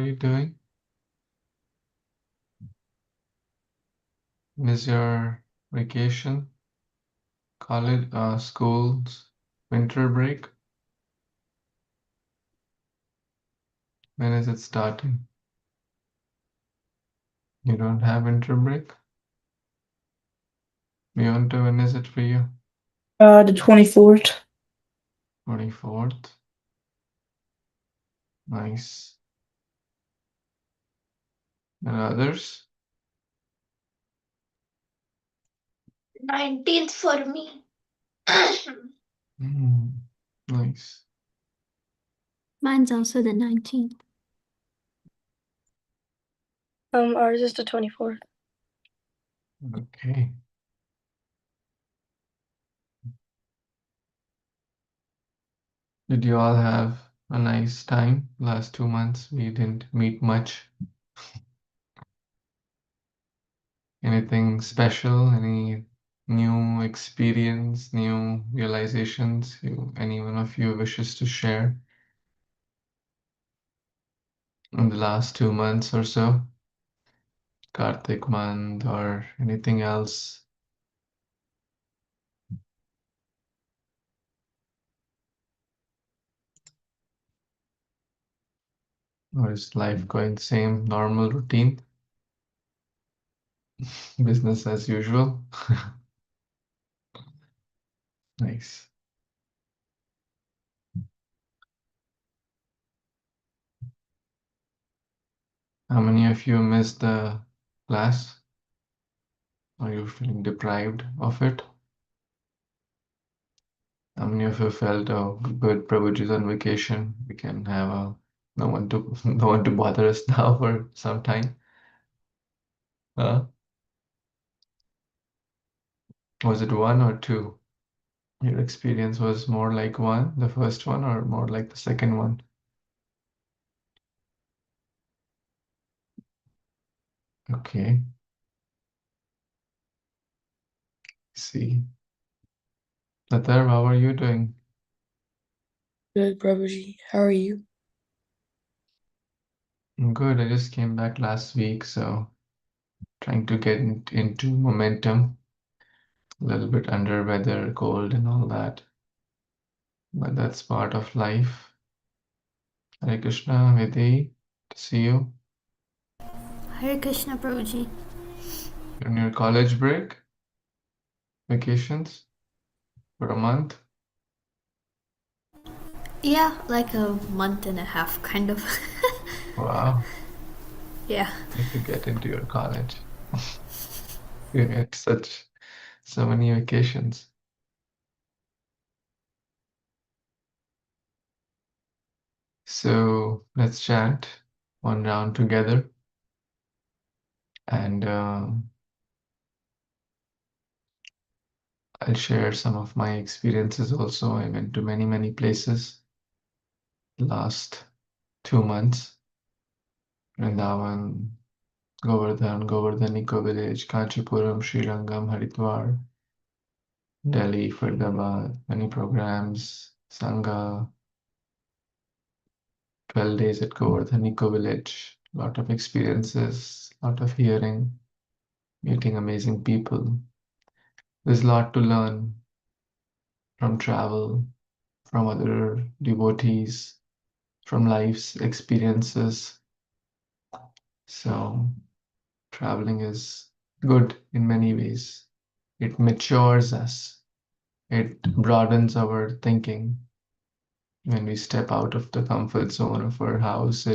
you doing? Is your vacation, college, school's winter break? When is it starting? You don't have winter break? Beyond when is it for you? The 24th. 24th. Nice. And others? 19th for me. Nice. Mine's also the 19th. Ours is the 24th. Okay. Did you all have a nice time last 2 months? We didn't meet much. Anything special? Any new experience, new realizations any one of you wishes to share in the last 2 months or so? Kartik month or anything else? Or is life going same normal routine? Business as usual? Nice. How many of you missed the class? Are you feeling deprived of it? How many of you felt, oh, good, Prabhuji's on vacation. We can have no one to no one to bother us now for some time. Was it one or two? Your experience was more like one, the first one, or more like the second one? Okay, see. Tatar, how are you doing? Good, Prabhuji. How are you? I'm good. I just came back last week, so trying to get into momentum. A little bit under weather, cold, and all that. But that's part of life. Hare Krishna, Vidhi, to see you. Hare Krishna, Prabhuji. You're on your college break, vacations for a month. Yeah, like a month and a half, kind of. Wow, Yeah. need to get into your college. You get so many vacations. So let's chant one round together. And I'll share some of my experiences also. I went to many, many places last 2 months. Vrindavan, Govardhan Eco Village, Kanchipuram, Srirangam, Haridwar, Delhi, Faridabad, many programs, Sangha, 12 days at Govardhan Eco Village, lot of experiences, lot of hearing, meeting amazing people. There's a lot to learn from travel, from other devotees, from life's experiences. So traveling is good in many ways. It matures us. It broadens our thinking. When we step out of the comfort zone of our house,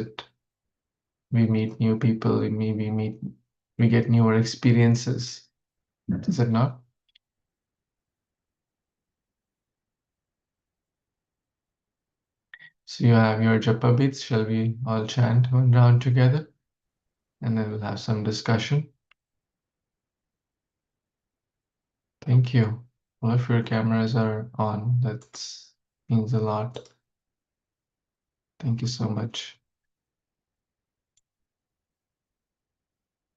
we meet new people, we get newer experiences. Is it not? So you have your japa beats. Shall we all chant one round together? And then we'll have some discussion. Thank you. All of your cameras are on. That means a lot. Thank you so much.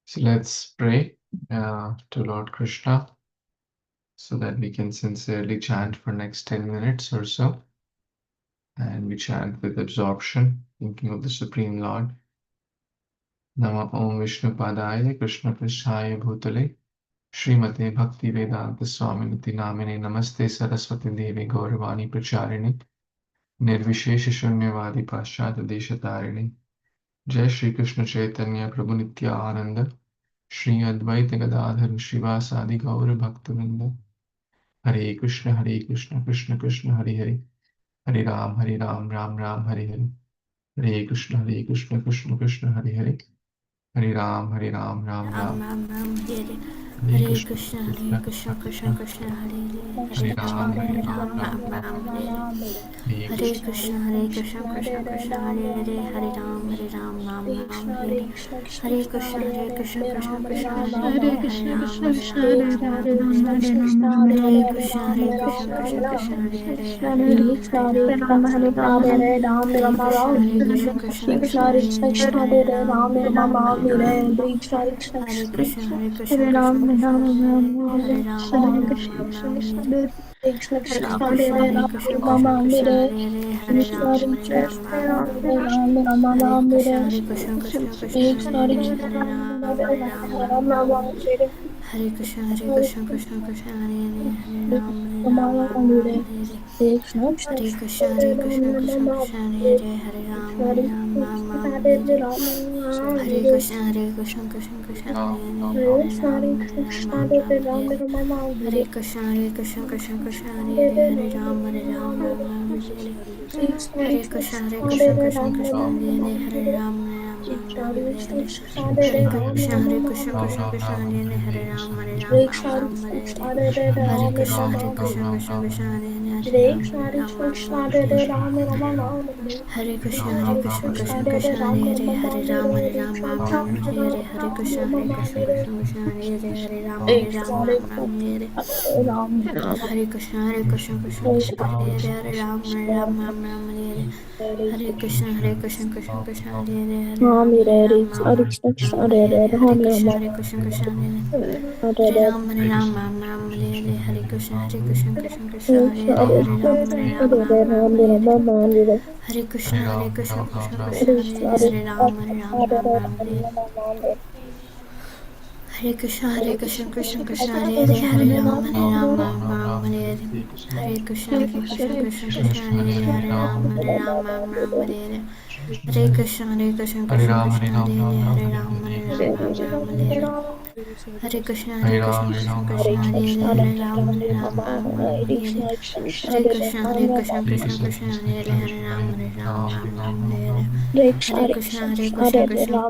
So let's pray to Lord Krishna so that we can sincerely chant for next 10 minutes or so. And we chant with absorption, thinking of the Supreme Lord. नमः ओम विष्णुपादाय कृष्णपृष्ठाय भूतले श्रीमते भक्तिवेदांत स्वामिनिति नामिने नमस्ते सरस्वती देवी गौरवाणी प्रचारिणे निर्विशेष शून्यवादी पाश्चात्य देशतारिणे जय श्री कृष्ण चैतन्य प्रभु नित्यानंद श्री अद्वैत गदाधर श्रीवासादि गौर भक्तवृंद हरे Krishna Krishna Krishna Hare Hare Hare Ram Ram Ram Hare Hare Hare Krishna Krishna Krishna Hare Hare Hare Ram Ram Ram Ram Ram Ram Hare Hare Hare Krishna Krishna Krishna Krishna Krishna Krishna Hare Hare Hare Ram Hare Ram Ram Ram Ram Hare Hare Hare Krishna Krishna Krishna Hare Ram Ram Hare Hare Krishna Krishna Hare Ram Ram Hare Hare Krishna Hare Krishna Hare Krishna Hare Ram Ram Hare Krishna Hare Ram Hare Krishna Hare Ram Hare Krishna Hare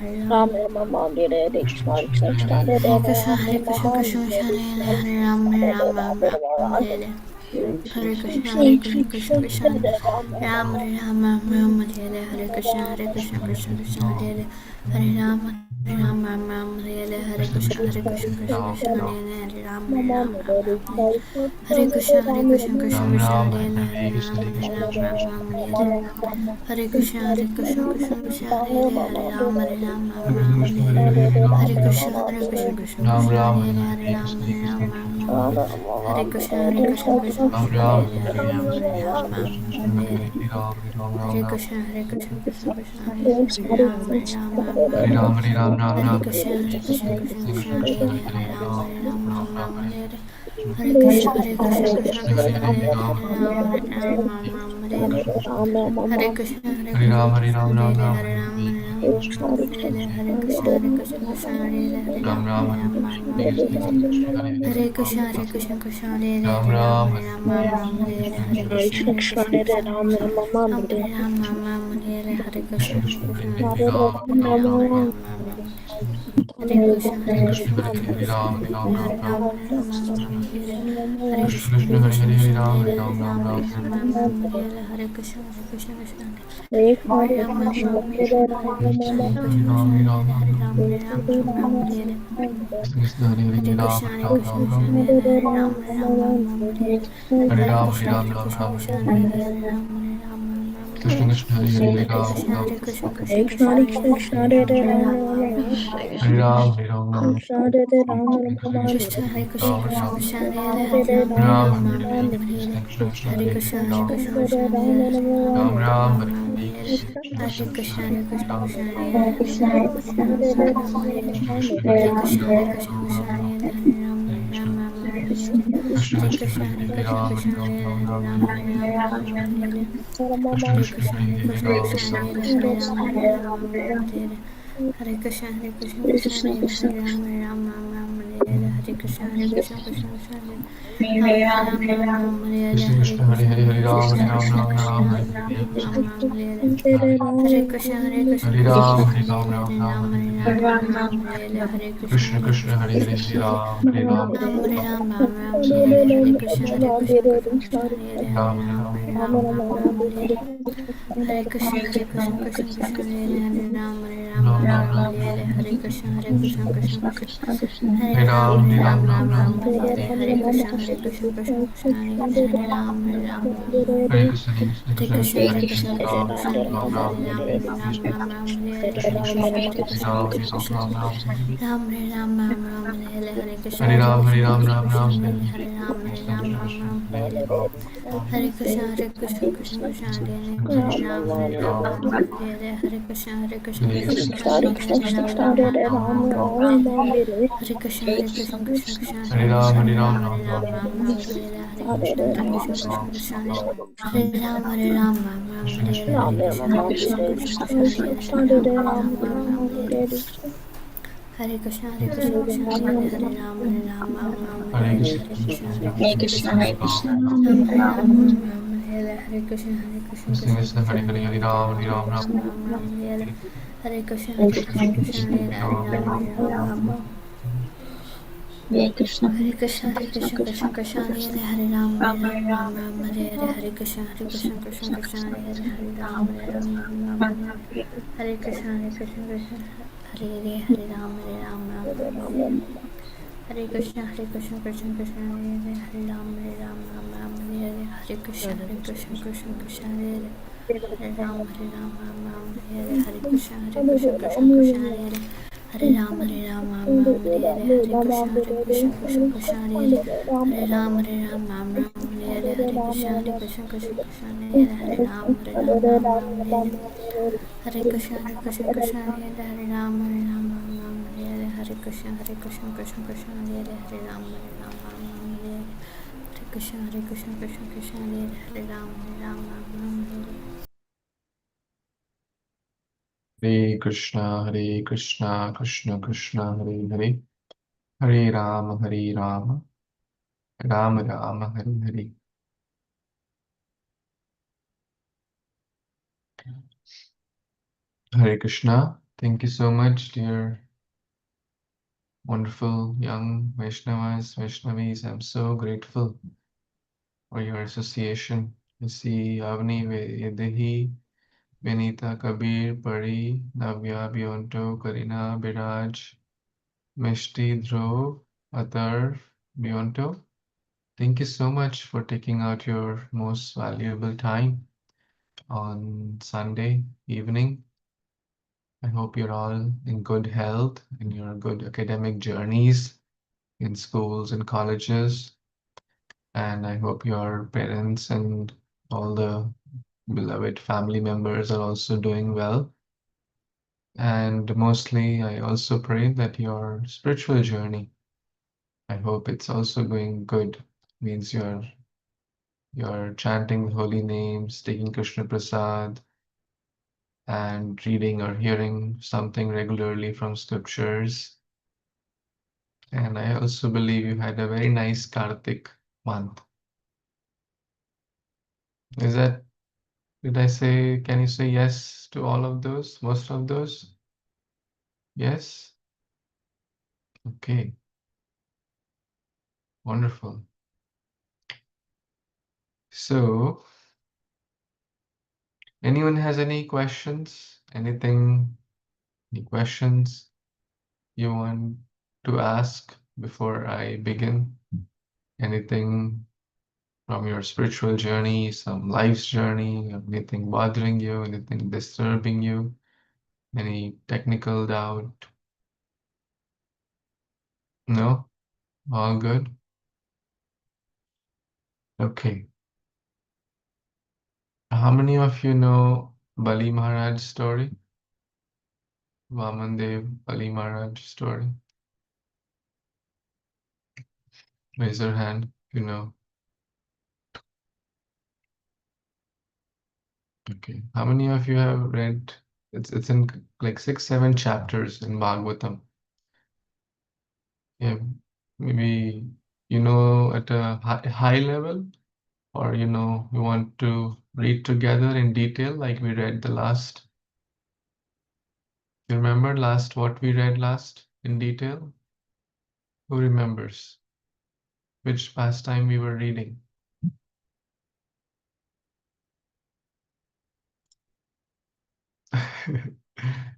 Ram Hare Krishna Hare Ram Hare Krishna Hare Krishna Hare Krishna Hare Ram Hare Ram Hare Krishna Hare Ram Hare Krishna Hare Ram Hare Krishna Ram Hare Krishna Hare Krishna Hare Krishna Hare Krishna Hare Ram Hare Hare Ram Hare Krishna Hare Hare Krishna, Hare Hare Krishna, Krishna, Hare Krishna Hare Krishna, Ram, Hare Ram, Hare Ram Ram. Ram, Hare Ram, Ram Ram, Hare Krishna Krishna, Krishna, Hare Hare Krishna, Hare Krishna Ram, Hare Krishna, Ram, Ram Hare Ram. Ram, Ram Ram, Hare Krishna, Hare Krishna, Krishna Hare Hare Ram, Ram Ram, Hare Krishna, Hare Hare Krishna, Ram, Krishna Hare Ram, Hare Ram Ram, Ram. Hare Ram, Ram Ram, Krishna Krishna, Hare Hare Hare Ram, Krishna, Hare Hare Ram, Krishna, Ram Krishna Ram. Hare Hare Ram, Hare Ram, Ram Ram, Hare Hare Ram, Hare Krishna, Ram, Hare Ram Krishna, Ram, Krishna Hare Hare Hare. Hare Ram, Hare Ram, Ram Ram, Krishna Krishna, Hare Hare Hare Ram, Krishna, Ram Hare Ram. Krishna, Krishna Hare Krishna, Krishna, Hare Hare Krishna, Hare Hare Ram, Hare Hare Ram, Ram, Ram Ram Ram. Hare Ram, Hare Ram, Ram Ram. Krishna, Hare Hare Ram, Ram Hare Ram. Krishna, Krishna, Hare Hare Hare Krishna, Ram, Krishna Ram Krishna, Krishna, Ram. Hare Hare Hare Hare Ram, Hare Ram, Hare Ram, Ram, Ram Hare Ram Hare, Ram. Ram, Krishna Krishna, Krishna Hare Hare Krishna, Hare Hare Ram. Krishna, Krishna, Krishna Hare Hare Ram, Hare Ram Ram, Ram Ram. Hare Ram, Ram, Hare Ram, Hare, Krishna Hare Krishna, Krishna, Krishna Hare Hare Krishna, Ram. Krishna Hare Krishna, Hare Hare Ram, Krishna, Hare Hare Ram, Hare Ram Ram, Ram, Krishna Ram Krishna, Ram. Hare Hare Hare Krishna, Ram, Hare Ram Krishna, Ram Krishna Ram. Hare Ram, Hare Hare Krishna, Ram, Ram Ram, Krishna Hare Krishna, Krishna, Hare Hare Hare Krishna, Ram, Hare Krishna Ram, Ram Hare Ram. Ram, Hare Ram, Ram Ram, Krishna Hare Krishna, Krishna, Hare Hare Hare Krishna, Ram, Krishna Ram Hare Ram. Hare Ram, Hare Ram, Ram Hare Hare Krishna, Hare Krishna, Krishna Krishna, Hare Hare Ram, Ram Ram, Hare Krishna, Hare Krishna, Krishna Krishna, Hare Ram, Ram Hare Krishna Hare Krishna, Hare Krishna, Hare Hare Hare Ram, Krishna, Hare Ram, Krishna Ram Krishna, Ram, Hare Hare Hare, Krishna Ram, Krishna, Hare Krishna Hare Hare Krishna, Hare Krishna, Hare Krishna Ram, Krishna, Hare Hare Ram, Ram Ram, Ram, Hare Hare Hare. Ram, Hare Krishna, Krishna Hare Krishna, Krishna, Hare Krishna Hare Hare Krishna, Ram, Hare Ram, Ram Ram Hare Ram. Ram, Ram Ram Hare Hare Krishna, Hare Krishna, Krishna Krishna, Hare Ram, Hare Hare Ram, Ram, Hare Ram Ram, Ram. Ram Ram Hare Hare Krishna, Hare Krishna, Krishna Krishna, Hare Hare Ram, Hare Ram, Ram Ram Ram, Ram Hare Hare Ram. Hare Krishna, Hare Krishna, Krishna Krishna, Hare Ram, Ram, Hare Hare Ram, Ram, Ram Ram Ram. Ram Hare Hare Krishna, Hare Krishna, Krishna Krishna, Hare Hare Ram, Hare Ram, Ram Hare Krishna, Krishna Hare Krishna, Krishna, Krishna Hare Krishna, Krishna, Hare Krishna Ram, Krishna, Hare Ram Hare Ram, Ram, Hare Hare Ram, Krishna. Ram Ram, Hare Krishna Hare Krishna, Krishna, Krishna Hare Hare Krishna, Ram, Krishna Hare Ram, Krishna, Ram Ram, Hare Ram Hare Ram, Ram Ram, Hare Krishna, Hare Hare Ram, Krishna, Hare Ram, Krishna Ram Krishna, Ram, Hare Hare Hare Ram, Hare Krishna Ram, Krishna, Ram Krishna Ram, Hare Ram, Ram Hare Krishna, Hare Krishna, Krishna Krishna, Hare Hare Ram, Hare Ram, Ram Hare Krishna, Hare Krishna, Hare Krishna Krishna, Krishna, Krishna, Krishna Hare Krishna, Hare Krishna, Ram, Krishna Ram Krishna, Hare Hare Ram, Ram, Ram, Ram Ram Ram Ram. Ram. Hare Krishna, Hare Krishna, Krishna Krishna, Hare Hare Ram, Hare Hare Ram, Ram, Ram Hare Ram, Ram, Hare Ram Ram, Hare Hare Krishna, Hare Krishna, Krishna, Ram, Krishna Ram Krishna, Ram. Hare Ram, Ram Ram, Krishna Hare Krishna, Hare Hare Krishna, Ram, Hare Krishna, Krishna, Hare Krishna Krishna, Krishna, Hare Hare Krishna, Hare Hare Ram, Hare Ram, Ram, Ram Ram Ram, Ram, Hare Hare Krishna. Hare Krishna, Hare Krishna, Krishna Hare Hare Ram, Hare Ram, Ram Ram, Hare Hare Krishna, Hare Krishna Krishna, Hare Krishna, Krishna, Krishna Krishna Hare Ram, Ram. Ram, Hare Ram, Ram Ram, Hare Krishna, Hare Krishna, Krishna Krishna Krishna, Krishna, Hare Hare Hare, Hare Ram, Hare Hare Ram, Ram, Ram. Ram Ram, Hare Krishna, Hare Krishna, Krishna Krishna Krishna, Krishna, Hare Hare Hare Ram, Ram, Hare Hare Ram, Ram, Ram. Ram Hare Krishna, Hare Krishna, Krishna Krishna, Hare Ram, Hare Ram, Ram Ram, Hare Krishna, Hare Krishna, Krishna Krishna, Hare Hare Ram, Hare Ram, Ram Ram, Hare Krishna, Hare Krishna, Krishna Hare Ram, Hare Ram, Ram Ram Hare Krishna, Hare Krishna, Krishna Krishna, Hare Ram, Hare Ram, Ram Ram, Hare Krishna, Hare Krishna, Krishna Krishna, Hare Ram, Hare Ram, Ram Ram, Hare Krishna, Hare Krishna, Krishna Krishna, Hare Ram, Hare Ram, Ram Ram, Hare Krishna, Hare Krishna, Krishna Krishna, Hare Ram, Hare Ram, Ram Ram, Hare Krishna, Hare Krishna, Krishna Krishna, Hare Ram, Hare Ram, Ram Ram, Hare Krishna, Hare Krishna, Krishna Hare Ram, Hare Ram, Ram Ram, Hare Krishna, Hare Krishna, Krishna Krishna, Hare Ram, Hare Ram, Ram Ram, Hare Krishna, Hare Krishna, Krishna Krishna, Hare Ram, Hare Ram, Ram Ram, Hare Krishna, Hare Krishna, Krishna Krishna, Hare Hare. Hare Rama, Hare Rama, Rama Rama, Hare Hare. Hare Krishna. Thank you so much, dear wonderful young Vaishnavas, Vaishnavis. I'm so grateful for your association. I see Avni, Vedehi, Benita, Kabir, Pari, Navya, Bionto, Karina, Biraj, Mishti, Dhruv, Atar, Bionto. Thank you so much for taking out your most valuable time on Sunday evening. I hope you're all in good health in your good academic journeys in schools and colleges. And I hope your parents and all the beloved family members are also doing well. And mostly, I also pray that your spiritual journey, I hope it's also going good. Means you're chanting the holy names, taking Krishna Prasad, and reading or hearing something regularly from scriptures. And I also believe you had a very nice Kartik month. Is that, did I say, can you say yes to all of those, most of those? Yes? Okay, wonderful. So, anyone has any questions? Any questions you want to ask before I begin? Anything from your spiritual journey, some life's journey, anything bothering you, anything disturbing you, any technical doubt? No? All good? Okay. How many of you know Bali Maharaj story? Vamandev Bali Maharaj story? Raise your hand if you know. Okay. How many of you have read? It's in like 6, 7 chapters in Bhagavatam. Yeah, maybe you know at a high level, or you want to read together in detail, like we read the last. You remember last what we read last in detail? Who remembers which pastime we were reading?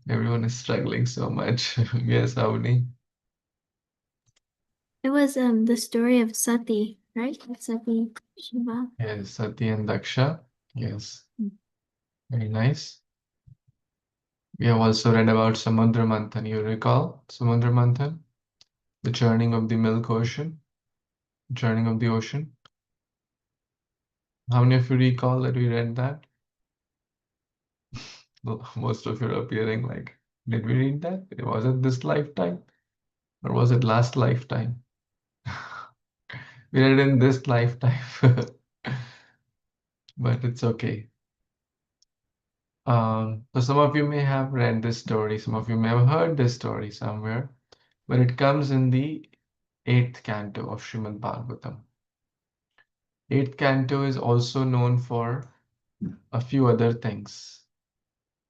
Everyone is struggling so much. Yes, Avni. It was the story of Sati, right? Sati Shiva. Yes, Sati and Daksha. Yes, very nice. We have also read about Samudra Manthan. You recall Samudra Manthan? The churning of the milk ocean, churning of the ocean. How many of you recall that we read that? Well, most of you are appearing like, did we read that? Was it this lifetime or was it last lifetime? We read in this lifetime, but it's okay. So some of you may have read this story, some of you may have heard this story somewhere, but it comes in the eighth canto of Srimad Bhagavatam. Eighth canto is also known for a few other things,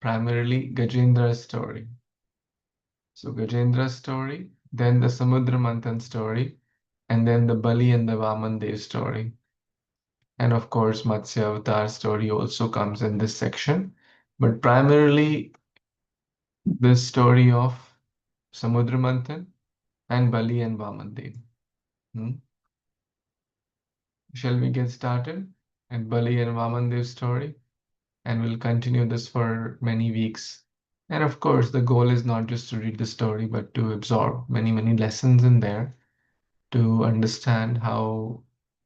primarily Gajendra's story. So Gajendra's story, then the Samudra Manthan story, and then the Bali and the Vaman Dev story. And of course, Matsya Avatar story also comes in this section, but primarily this story of Samudra Manthan and Bali and Vaman Dev. Hmm? Shall we get started at Bali and Vaman Dev story? And we'll continue this for many weeks. And of course, the goal is not just to read the story, but to absorb many, many lessons in there, to understand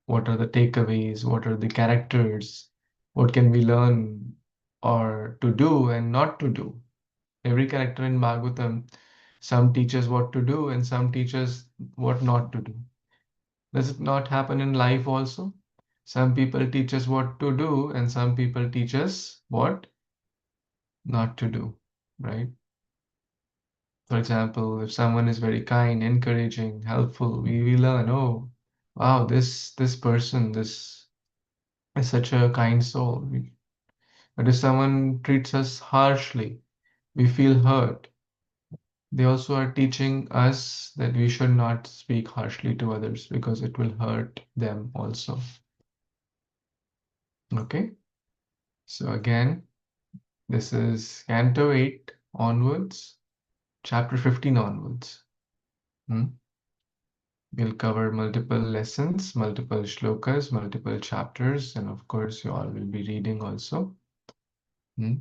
what are the takeaways, what are the characters, what can we learn or to do and not to do. Every character in Bhagavatam, some teaches what to do and some teaches what not to do. Does it not happen in life also? Some people teach us what to do and some people teach us what not to do, right? For example, if someone is very kind, encouraging, helpful, we learn, oh, wow, this person, this is such a kind soul. But if someone treats us harshly, we feel hurt. They also are teaching us that we should not speak harshly to others because it will hurt them also. Okay? So again, this is Canto 8 onwards, chapter 15 onwards. Hmm? We'll cover multiple lessons, multiple shlokas, multiple chapters, and of course, you all will be reading also. Hmm?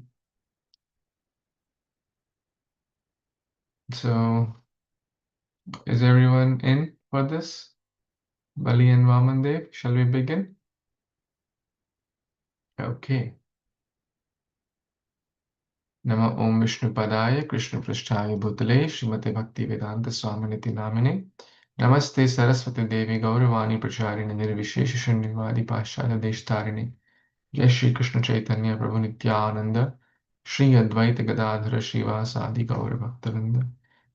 So, is everyone in for this? Bali and Vamandev, shall we begin? Okay. Nama Om Vishnu Padaya Krishna Prasthaya Bhutale Srimate Bhakti Vedanta Swaminiti Namine Namaste Saraswati Devi Gauravani Pracharini Nirvishesha Shunyavadi Paschala Deshtarini Jai Shri Krishna Chaitanya Prabhu Nityananda Shri Advaita Gadadhara Srivasadi Gaura Bhaktavinda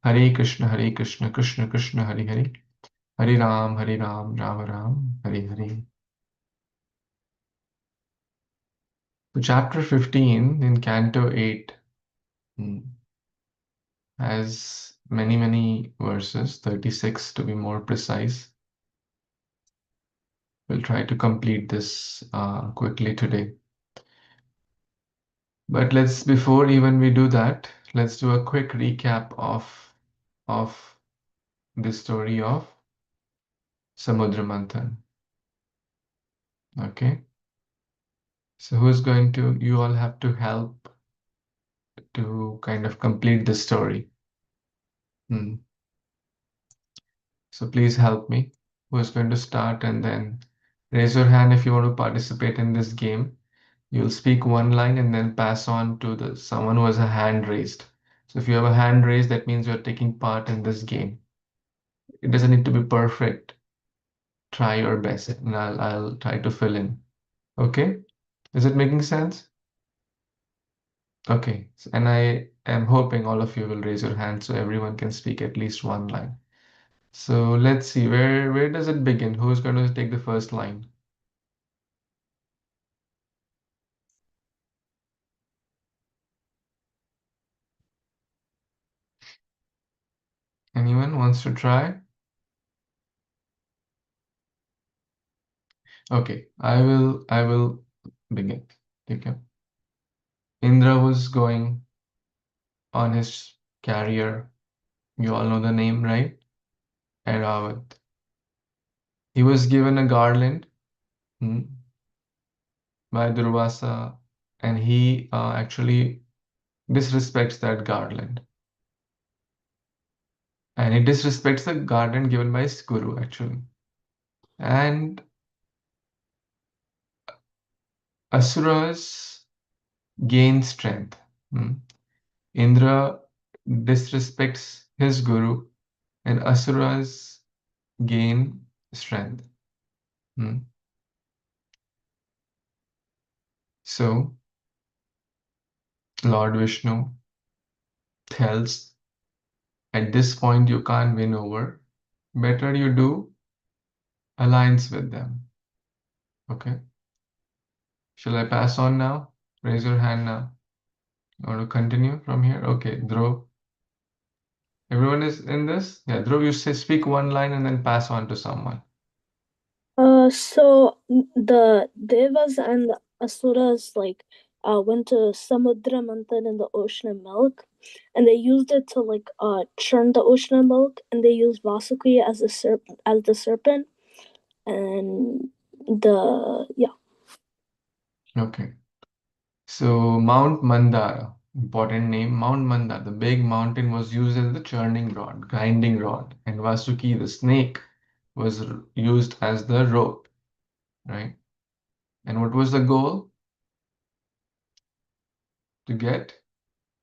Hare Krishna Krishna Krishna Hare Hare Hare Ram Ram Ram Hare Hare. So chapter 15 in Canto 8 has many verses, 36 to be more precise. We'll try to complete this quickly today. But before even we do that, let's do a quick recap of the story of Samudra Manthan. Okay. So who's going to, you all have to help to kind of complete the story. So please help me. Who is going to start? And then raise your hand if you want to participate in this game. You'll speak one line and then pass on to the someone who has a hand raised. So if you have a hand raised, that means you're taking part in this game. It doesn't need to be perfect. Try your best, and I'll try to fill in. Okay? Is it making sense? Okay. And I am hoping all of you will raise your hand so everyone can speak at least one line. So let's see, where does it begin? Who's going to take the first line? Anyone wants to try? Okay, I will begin. Okay. Indra was going on his carrier. You all know the name, right? Airavat. He was given a garland by Durvasa, and he actually disrespects that garland. And he disrespects the garland given by his guru, actually. And Asuras gain strength. Indra disrespects his guru, and Asuras gain strength. So, Lord Vishnu tells, at this point you can't win over. Better you do alliance with them. Okay. Shall I pass on now? Raise your hand now. You want to continue from here? Okay, Dhruv. Everyone is in this? Yeah, Dhruv, you speak one line and then pass on to someone. So the Devas and the Asuras went to Samudra Manthan in the ocean of milk, and they used it to churn the ocean of milk, and they used Vasuki as the serpent, and Okay. So Mount Mandara, important name, Mount Mandara, the big mountain was used as the churning rod, grinding rod, and Vasuki, the snake, was used as the rope, right? And what was the goal? To get?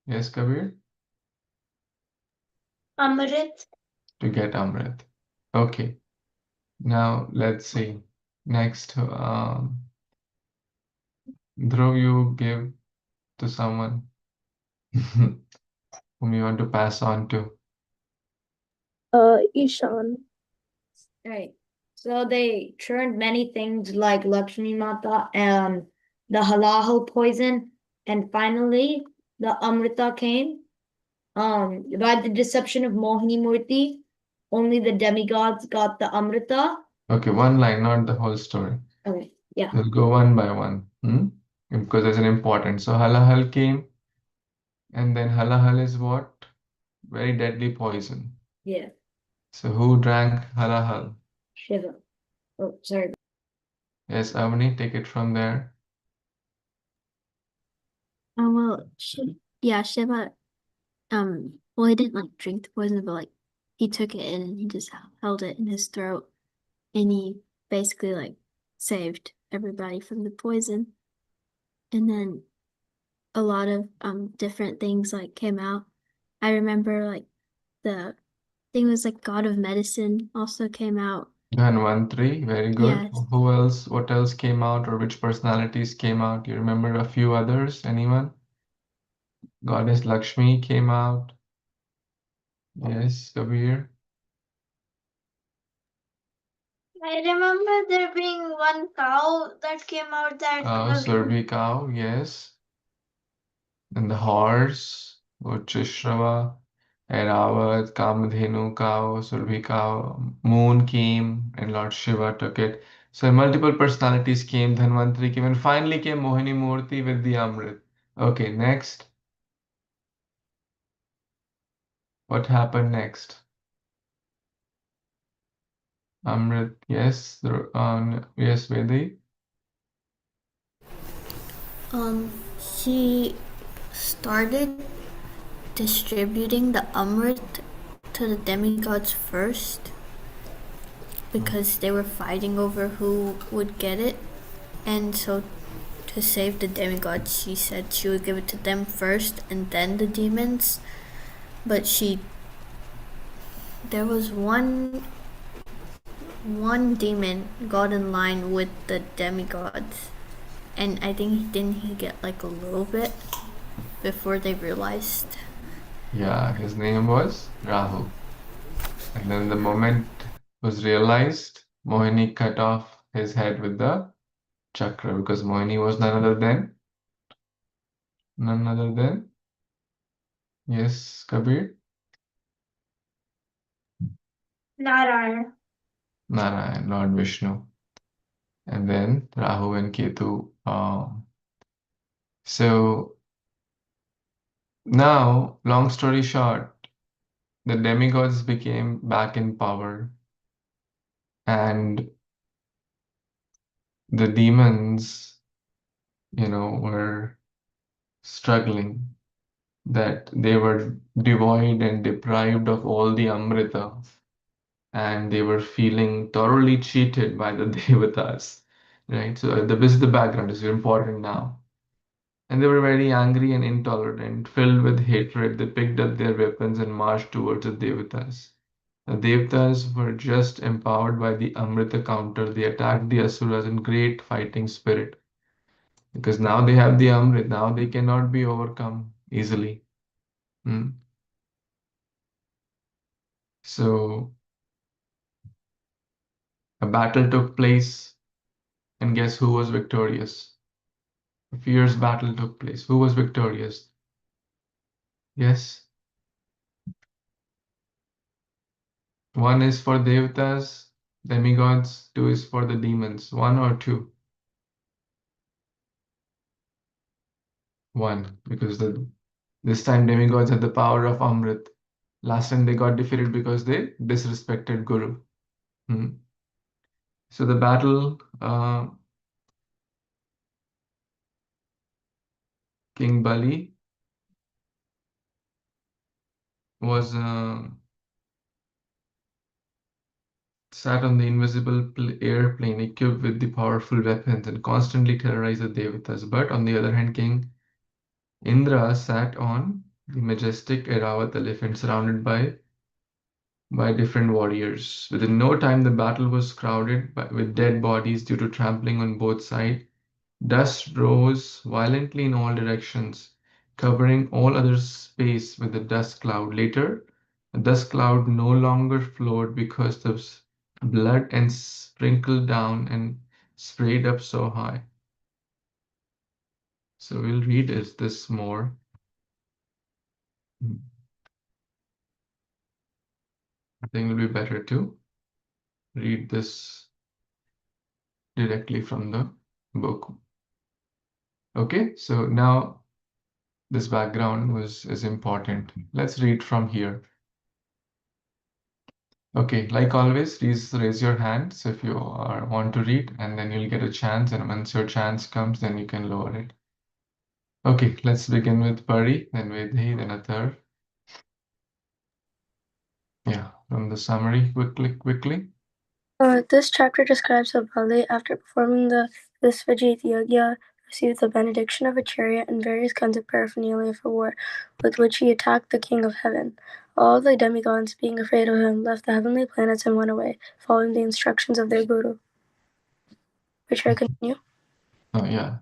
Yes, Kabir? Amrit. To get Amrit. Okay. Now let's see. Next, Dhruv, you give to someone whom you want to pass on to. Ishan. Right. So they churned many things like Lakshmi Mata and the halal poison, and finally the Amrita came. By the deception of Mohini Murti, only the demigods got the Amrita. Okay, one line, not the whole story. Okay, yeah. We'll go one by one, because there's an important. So halahal came, and then halahal is what? Very deadly poison. Yeah. So who drank halahal? Shiva. Oh, sorry. Yes, Avani, take it from there. Oh well, Shiva. Well, he didn't like drink the poison, but like he took it in and he just held it in his throat, and he basically like saved everybody from the poison. And then a lot of different things like came out. I remember like the thing was like God of Medicine also came out. Dhanvantri, very good. Yes. Who else? What else came out, or which personalities came out? You remember a few others? Anyone? Goddess Lakshmi came out. Yes, Kabir. I remember there being one cow that came out that Cow, was Surbi cow, yes. And the horse, Uchishrava. Airavata, Kamadhenu cow, Surabhi cow, moon came, and Lord Shiva took it. So multiple personalities came, Dhanvantari came, and finally came Mohini Murti with the Amrit. Okay, next. What happened next? Amrit, yes, yes, Vedi. She started distributing the Amrit to the demigods first because they were fighting over who would get it. And so to save the demigods, she said she would give it to them first and then the demons. But there was one demon got in line with the demigods, and I think didn't he get like a little bit before they realized? Yeah, his name was Rahu. And then the moment was realized, Mohini cut off his head with the chakra because Mohini was none other than, yes, Kabir, Narayan. Narayan, Lord Vishnu. And then Rahu and Ketu. So now, long story short, the demigods became back in power, and the demons, were struggling, that they were devoid and deprived of all the Amrita, and they were feeling thoroughly cheated by the Devatas, right? So this is the background, is important now. And they were very angry and intolerant, filled with hatred. They picked up their weapons and marched towards the Devatas. The Devatas were just empowered by the Amrita counter. They attacked the Asuras in great fighting spirit. Because now they have the Amrit, now they cannot be overcome easily. Hmm. So a battle took place, and guess who was victorious? A fierce battle took place. Who was victorious? Yes. One is for Devatas, demigods, two is for the demons. One or two? One, because this time demigods had the power of Amrit. Last time they got defeated because they disrespected Guru. Hmm. So the battle, King Bali was sat on the invisible airplane equipped with the powerful weapons and constantly terrorized the Devatas. But on the other hand, King Indra sat on the majestic Airavat elephant surrounded by different warriors. Within no time, the battle was crowded with dead bodies due to trampling on both sides. Dust rose violently in all directions, covering all other space with a dust cloud. Later, the dust cloud no longer flowed because the blood and sprinkled down and sprayed up so high. So we'll read this more. I think it will be better to read this directly from the book. Okay, so now this background is important. Let's read from here. Okay, like always, please raise your hands if you want to read, and then you'll get a chance. And once your chance comes, then you can lower it. Okay, let's begin with Pari, then Vedhi, then Athar. Yeah, from the summary, quickly. This chapter describes how Bali, after performing the Visvajit Yagya, received the benediction of a chariot and various kinds of paraphernalia for war, with which he attacked the king of heaven. All the demigods, being afraid of him, left the heavenly planets and went away, following the instructions of their guru. Should I continue? Oh, yeah.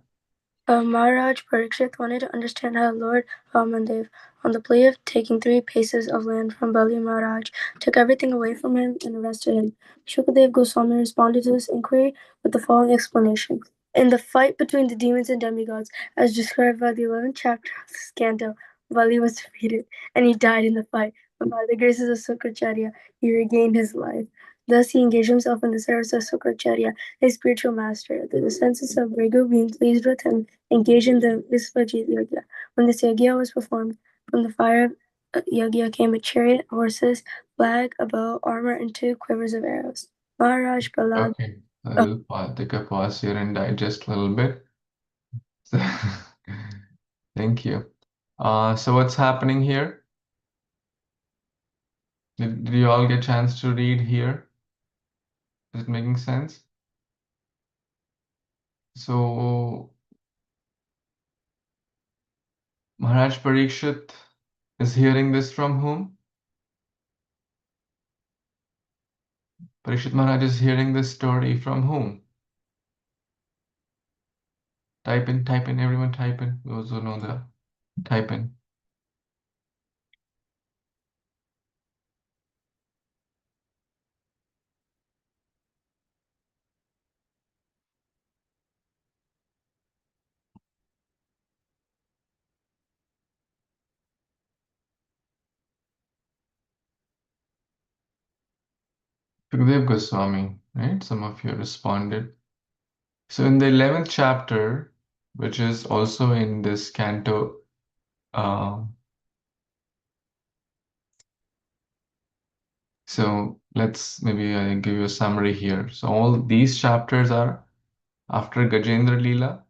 Maharaj Parikshit wanted to understand how Lord Vamandev, on the plea of taking 3 paces of land from Bali Maharaj, took everything away from him and arrested him. Shukadev Goswami responded to this inquiry with the following explanation. In the fight between the demons and demigods, as described by the 11th chapter of this canto, Bali was defeated, and he died in the fight. By the graces of Sukracharya, he regained his life. Thus, he engaged himself in the service of Sukracharya, his spiritual master. The descendants of Bhrigu, being pleased with him, engaged in the Visvajit Yagya. When this Yagya was performed, from the fire of Yagya came a chariot, horses, flag, a bow, armor, and 2 quivers of arrows. Maharaj Prahlad. Okay, I'll take a pause here and digest a little bit. Thank you. So what's happening here? Did you all get a chance to read here? Is it making sense? So Maharaj Parikshit is hearing this from whom? Parikshit Maharaj is hearing this story from whom? Type in, everyone type in. Those who know the type in. Sukadeva Goswami, right? Some of you responded. So in the 11th chapter, which is also in this canto, so let's maybe give you a summary here. So all these chapters are after Gajendra Leela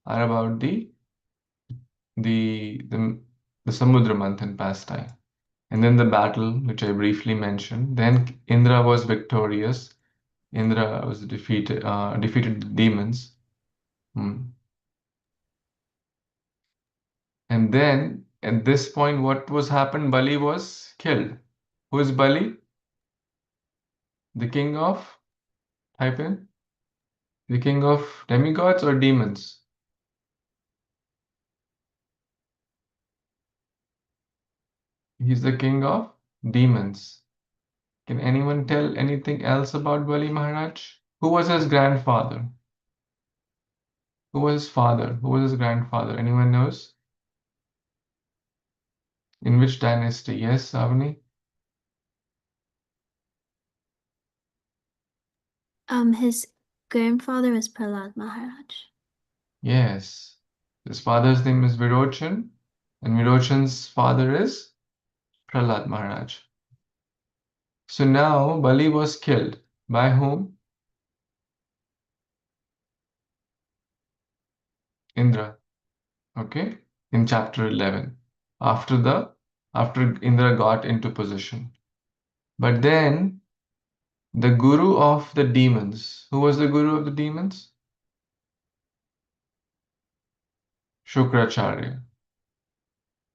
are about the Samudra Manthan pastime. And then the battle, which I briefly mentioned. Then Indra was victorious. Indra was defeated the demons. And then at this point, what was happened? Bali was killed. Who is Bali? The king of, type in, the king of demigods or demons? He's the king of demons. Can anyone tell anything else about Bali Maharaj? Who was his grandfather? Who was his father? Who was his grandfather? Anyone knows? In which dynasty? Yes, Avani? His grandfather was Prahlad Maharaj. Yes. His father's name is Virochan, and Virochan's father is Prahlad Maharaj. So now Bali was killed. By whom? Indra. Okay? In chapter 11. After Indra got into position. But then the guru of the demons. Who was the guru of the demons? Shukracharya.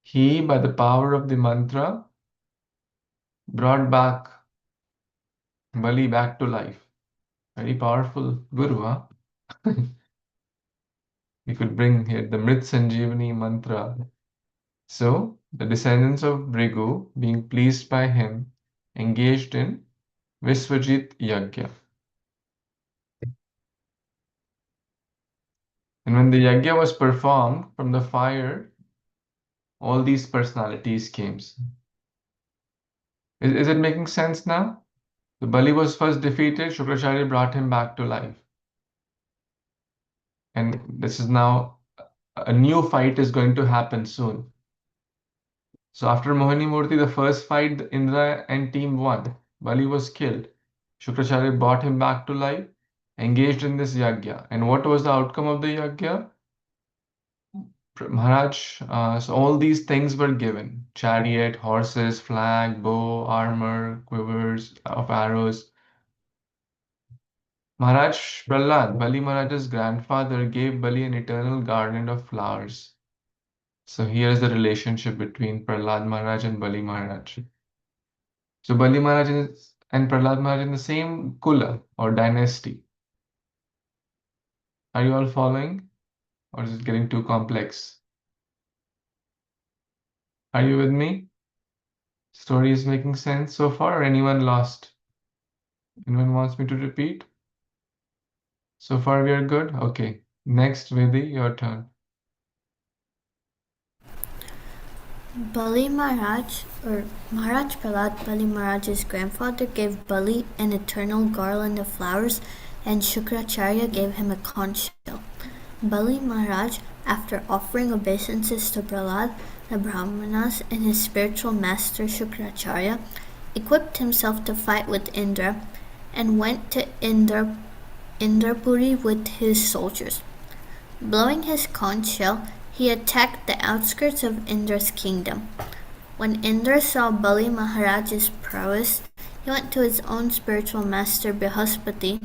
He, by the power of the mantra, brought back Bali back to life. Very powerful guru, huh? We could bring here the Mrit Sanjeevani mantra. So the descendants of Bhrigu, being pleased by him, engaged in Visvajit Yagya. And when the Yagya was performed from the fire, all these personalities came. Is it making sense now? The Bali was first defeated, Shukracharya brought him back to life. And this is now a new fight is going to happen soon. So after Mohini Murti, the first fight, Indra and team won. Bali was killed. Shukracharya brought him back to life, engaged in this yagya. And what was the outcome of the yagya? Maharaj, so all these things were given: chariot, horses, flag, bow, armor, quivers of arrows. Maharaj Prahlad, Bali Maharaj's grandfather, gave Bali an eternal garland of flowers. So here's the relationship between Prahlad Maharaj and Bali Maharaj. So Bali Maharaj and Prahlad Maharaj in the same kula or dynasty. Are you all following? Or is it getting too complex? Are you with me? Story is making sense so far, or anyone lost? Anyone wants me to repeat? So far we are good? Okay. Next, Vedi, your turn. Bali Maharaj, or Maharaj Prahlad, Bali Maharaj's grandfather, gave Bali an eternal garland of flowers, and Shukracharya gave him a conch shell. Bali Maharaj, after offering obeisances to Prahlad, the Brahmanas, and his spiritual master Shukracharya, equipped himself to fight with Indra and went to Indrapuri with his soldiers. Blowing his conch shell, he attacked the outskirts of Indra's kingdom. When Indra saw Bali Maharaj's prowess, he went to his own spiritual master Brihaspati,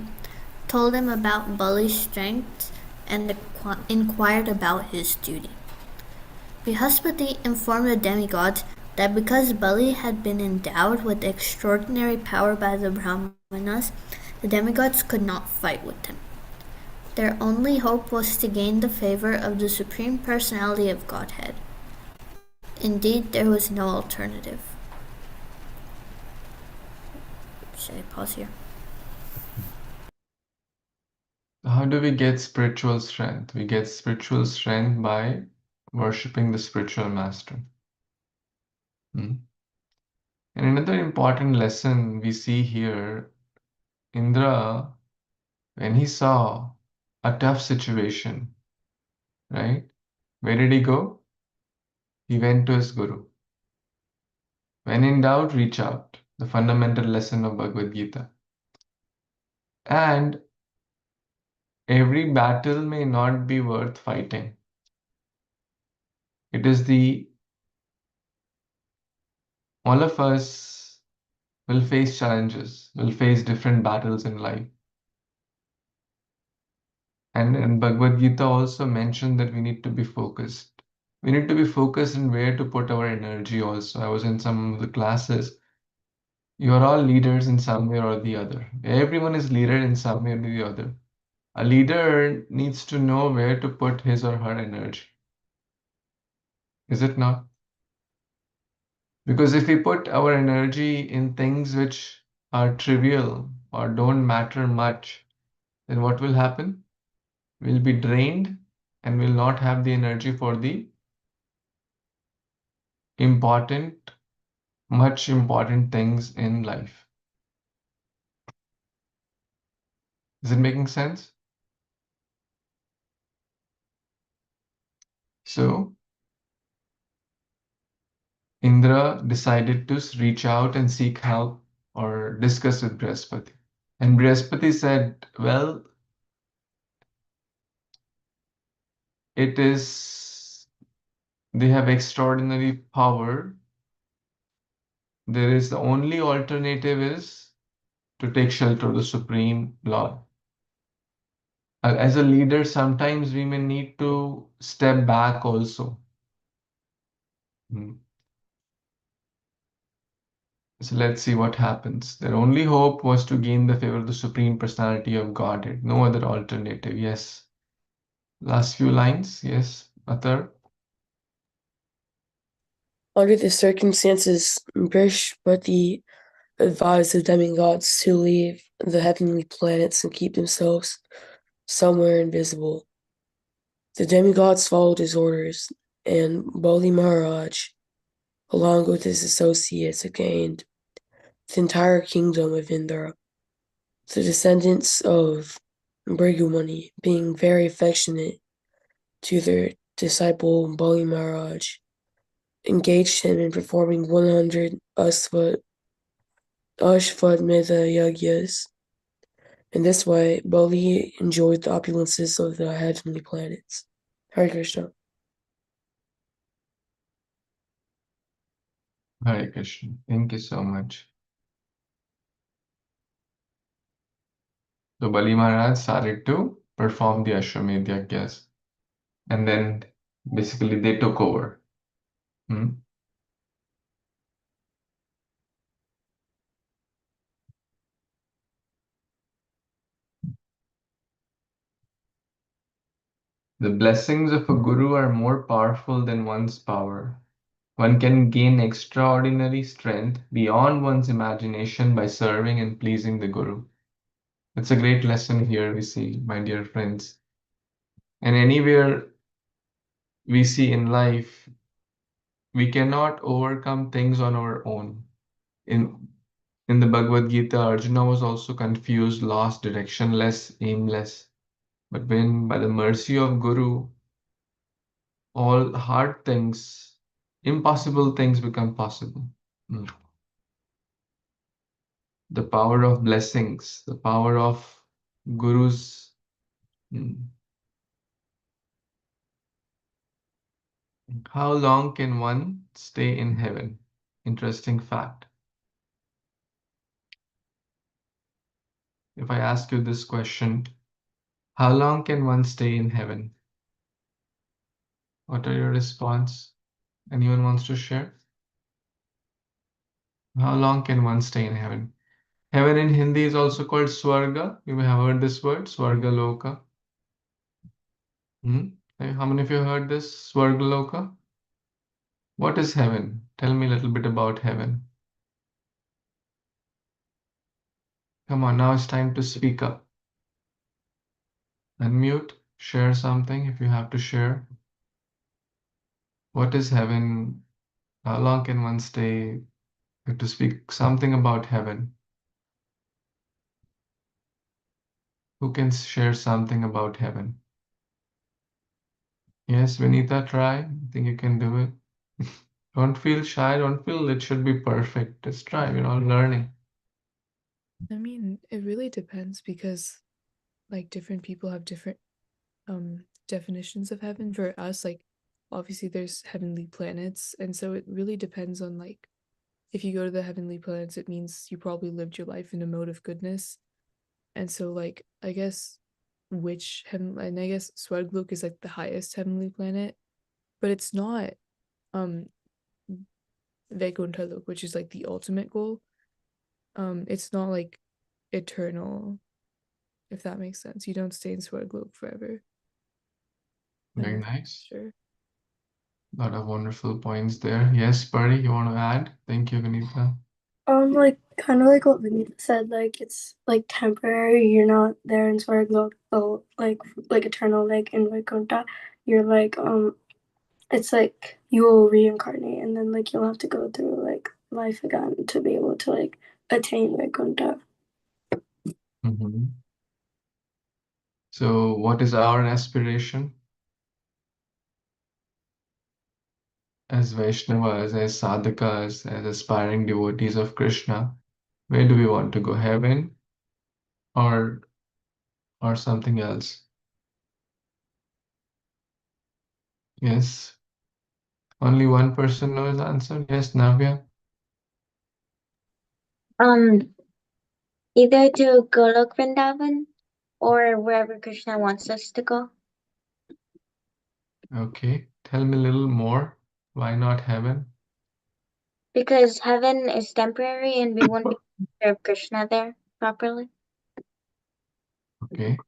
told him about Bali's strength, and inquired about his duty. Brihaspati informed the demigods that because Bali had been endowed with extraordinary power by the Brahmanas, the demigods could not fight with him. Their only hope was to gain the favor of the Supreme Personality of Godhead. Indeed, there was no alternative. Should I pause here? How do we get spiritual strength? We get spiritual strength by worshipping the spiritual master. And another important lesson we see here, Indra, when he saw a tough situation, right? Where did he go? He went to his guru. When in doubt, reach out. The fundamental lesson of Bhagavad Gita. And every battle may not be worth fighting. It is all of us will face challenges, will face different battles in life. And Bhagavad Gita also mentioned that we need to be focused. We need to be focused in where to put our energy also. I was in some of the classes. You are all leaders in some way or the other. Everyone is leader in some way or the other. A leader needs to know where to put his or her energy. Is it not? Because if we put our energy in things which are trivial or don't matter much, then what will happen? We'll be drained and will not have the energy for the important, much important things in life. Is it making sense? So, Indra decided to reach out and seek help or discuss with Brihaspati. And Brihaspati said, well, it is, they have extraordinary power. There is the only alternative is to take shelter of the Supreme Lord. As a leader, sometimes we may need to step back also. So let's see what happens. Their only hope was to gain the favor of the Supreme Personality of Godhead. No other alternative. Yes. Last few lines. Yes, Athar. Under the circumstances, Brihaspati advised the demigods to leave the heavenly planets and keep themselves somewhere invisible. The demigods followed his orders, and Bali Maharaj, along with his associates, gained the entire kingdom of Indra. The descendants of Brigumani, being very affectionate to their disciple Bali Maharaj, engaged him in performing 100 Ashvatmedha Yagyas. In this way, Bali enjoyed the opulences of the heavenly planets. Hare Krishna. Hare Krishna. Thank you so much. So Bali Maharaj started to perform the Ashwamedh Yagyas. And then basically they took over. The blessings of a guru are more powerful than one's power. One can gain extraordinary strength beyond one's imagination by serving and pleasing the guru. It's a great lesson here we see, my dear friends. And anywhere we see in life, We cannot overcome things on our own. In the Bhagavad Gita, Arjuna was also confused, lost, directionless, aimless. But when, by the mercy of Guru, all hard things, impossible things become possible. Mm. The power of blessings, the power of Guru's. Mm. How long can one stay in heaven? Interesting fact. If I ask you this question, how long can one stay in heaven? What are your response? Anyone wants to share? How long can one stay in heaven? Heaven in Hindi is also called Swarga. You may have heard this word, Swarga Loka. How many of you heard this, Swarga Loka? What is heaven? Tell me a little bit about heaven. Come on, now it's time to speak up. Unmute, share something if you have to share. What is heaven? How long can one stay? You have to speak something about heaven. Who can share something about heaven? Yes, Vinita, try. I think you can do it. Don't feel shy. Don't feel it should be perfect. Just try. We're all learning. I mean, it really depends because like different people have different definitions of heaven. For us, like obviously there's heavenly planets, and so it really depends on like if you go to the heavenly planets, it means you probably lived your life in a mode of goodness. And so like I guess which heaven and I guess Swarglok is like the highest heavenly planet, but it's not um Vaikuntha, which is like the ultimate goal. It's not like eternal, if that makes sense. You don't stay in Swarglok forever. Very nice. Sure. A lot of wonderful points there. Yes, Pari, you want to add? Thank you, Vinita. Like kind of like what Vinita said, like it's like temporary. You're not there in Swarglok, so like eternal, like in Vaikuntha. You're like it's like you will reincarnate, and then like you'll have to go through like life again to be able to like attain Vaikuntha. So, what is our aspiration as Vaishnavas, as sadhakas, as aspiring devotees of Krishna? Where do we want to go? Heaven or something else? Yes. Only one person knows the answer. Yes, Navya. Either to Golok Vrindavan or wherever Krishna wants us to go. Okay. Tell me a little more. Why not heaven? Because heaven is temporary and we won't be able to serve Krishna there properly. Okay.